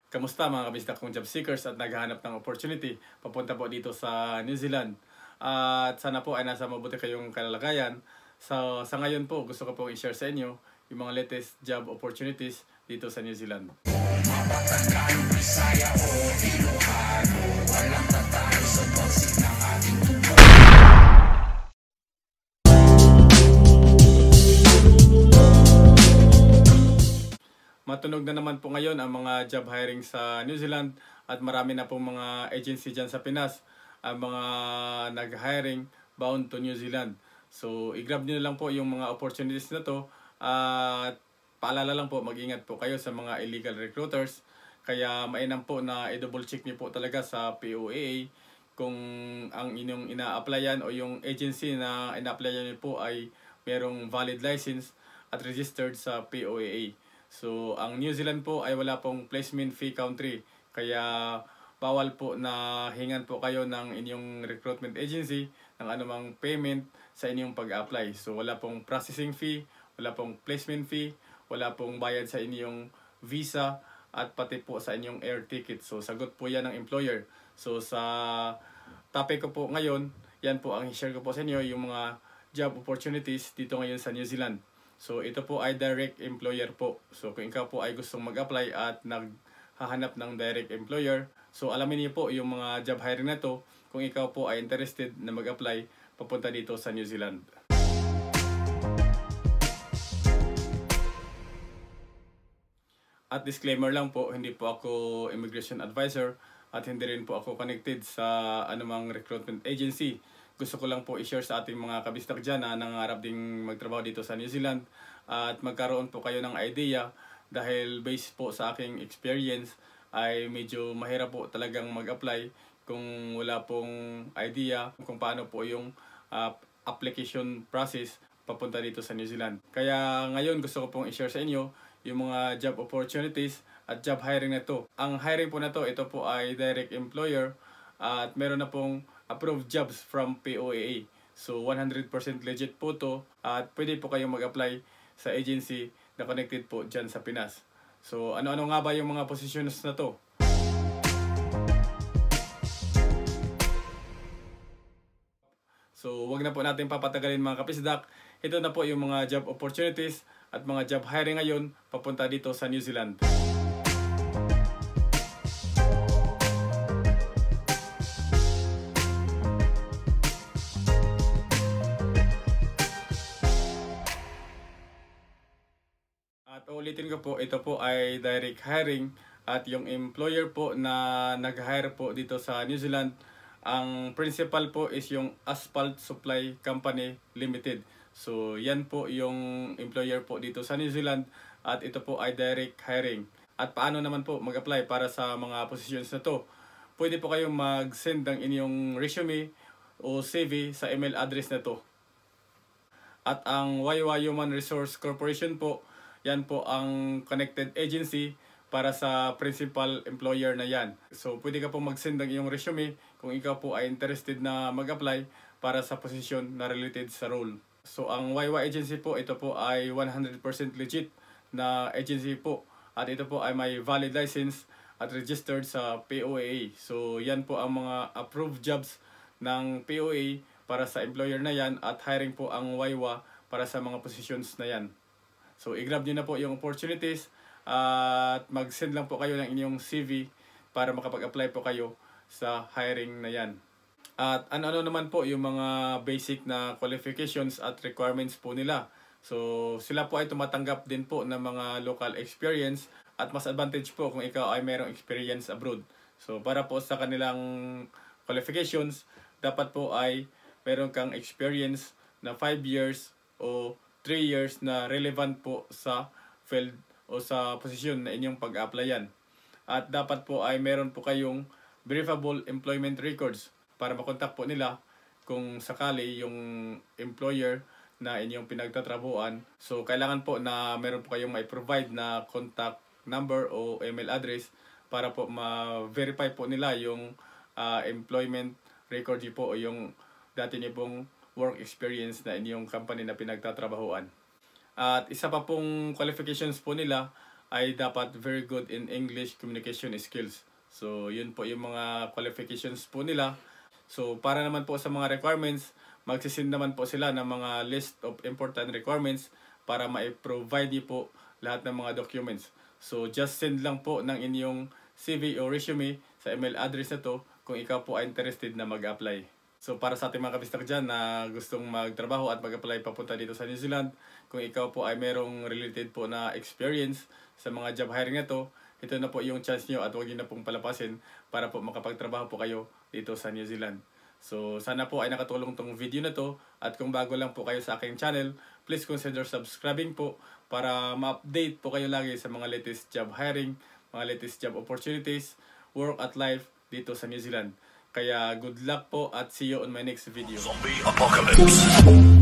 Kamusta mga kabisdak kong job seekers at naghahanap ng opportunity papunta po dito sa New Zealand. At sana po ay nasa mabuti kayong kalagayan. So, sa ngayon po gusto ko pong i-share sa inyo yung mga latest job opportunities dito sa New Zealand. Matunog na naman po ngayon ang mga job hiring sa New Zealand at marami na pong mga agency dyan sa Pinas ang mga nag-hiring bound to New Zealand. So, i-grab nyo lang po yung mga opportunities na to at paalala lang po, mag-ingat po kayo sa mga illegal recruiters. Kaya mainam po na i-double check nyo po talaga sa POAA kung ang inyong ina-applyan o yung agency na ina-applyan nyo po ay merong valid license at registered sa POAA. So, ang New Zealand po ay wala pong placement fee country. Kaya bawal po na hingan po kayo ng inyong recruitment agency ng anumang payment sa inyong pag-apply. So, wala pong processing fee, wala pong placement fee, wala pong bayad sa inyong visa at pati po sa inyong air ticket. So, sagot po yan ng employer. So, sa topic ko po ngayon, yan po ang i-share ko po sa inyo yung mga job opportunities dito ngayon sa New Zealand. So, ito po ay direct employer po. So, kung ikaw po ay gustong mag-apply at naghahanap ng direct employer, so alamin niyo po yung mga job hiring na to kung ikaw po ay interested na mag-apply papunta dito sa New Zealand. At disclaimer lang po, hindi po ako immigration advisor at hindi rin po ako connected sa anumang recruitment agency. Gusto ko lang po i-share sa ating mga kabistak dyan na nangarap ding magtrabaho dito sa New Zealand at magkaroon po kayo ng idea dahil based po sa aking experience ay medyo mahirap po talagang mag-apply kung wala pong idea kung paano po yung application process papunta dito sa New Zealand. Kaya ngayon gusto ko pong i-share sa inyo yung mga job opportunities at job hiring na to. Ang hiring po na to, ito po ay direct employer at meron na pong approved jobs from POAA. So 100% legit po to at pwede po kayong mag-apply sa agency na connected po dyan sa Pinas. So ano-ano nga ba yung mga positions na to? So wag na po natin papatagalin mga kapisdak. Ito na po yung mga job opportunities at mga job hiring ngayon papunta dito sa New Zealand. At ulitin ko po, ito po ay direct hiring at yung employer po na nag-hire po dito sa New Zealand, ang principal po is yung Asphalt Supply Company Limited. So yan po yung employer po dito sa New Zealand at ito po ay direct hiring. At paano naman po mag-apply para sa mga positions na to? Pwede po kayong mag-send ng inyong resume o CV sa email address na to. At ang YY Human Resource Corporation po, yan po ang connected agency para sa principal employer na yan. So, pwede ka po mag-send ng iyong resume kung ikaw po ay interested na mag-apply para sa posisyon na related sa role. So, ang YY agency po, ito po ay 100% legit na agency po. At ito po ay may valid license at registered sa POAA. So, yan po ang mga approved jobs ng POAA para sa employer na yan at hiring po ang YY para sa mga positions na yan. So, i-grab nyo na po yung opportunities at mag-send lang po kayo ng inyong CV para makapag-apply po kayo sa hiring na yan. At ano-ano naman po yung mga basic na qualifications at requirements po nila. So, sila po ay tumatanggap din po ng mga local experience at mas advantage po kung ikaw ay mayroong experience abroad. So, para po sa kanilang qualifications, dapat po ay meron kang experience na 5 years o 3 years na relevant po sa field o sa posisyon na inyong pag-applyan. At dapat po ay meron po kayong verifiable employment records para makontak po nila kung sakali yung employer na inyong pinagtatrabuhan. So, kailangan po na meron po kayong mai-provide na contact number o email address para po ma-verify po nila yung employment record niyo po o yung dati niyo pong work experience na inyong company na pinagtatrabahuan. At isa pa pong qualifications po nila ay dapat very good in English communication skills. So, yun po yung mga qualifications po nila. So, para naman po sa mga requirements, magsisend naman po sila ng mga list of important requirements para ma-provide niyo po lahat ng mga documents. So, just send lang po ng inyong CV o resume sa email address na to kung ikaw po ay interested na mag-apply. So, para sa ating mga kabistak dyan na gustong magtrabaho at mag-apply papunta dito sa New Zealand, kung ikaw po ay merong related po na experience sa mga job hiring na to, ito na po yung chance nyo at huwag nyo na pong palapasin para po makapagtrabaho po kayo dito sa New Zealand. So, sana po ay nakatulong tong video na to at kung bago lang po kayo sa aking channel, please consider subscribing po para ma-update po kayo lagi sa mga latest job hiring, mga latest job opportunities, work at life dito sa New Zealand. Kaya good luck po at see you on my next video. Zombie Apocalypse.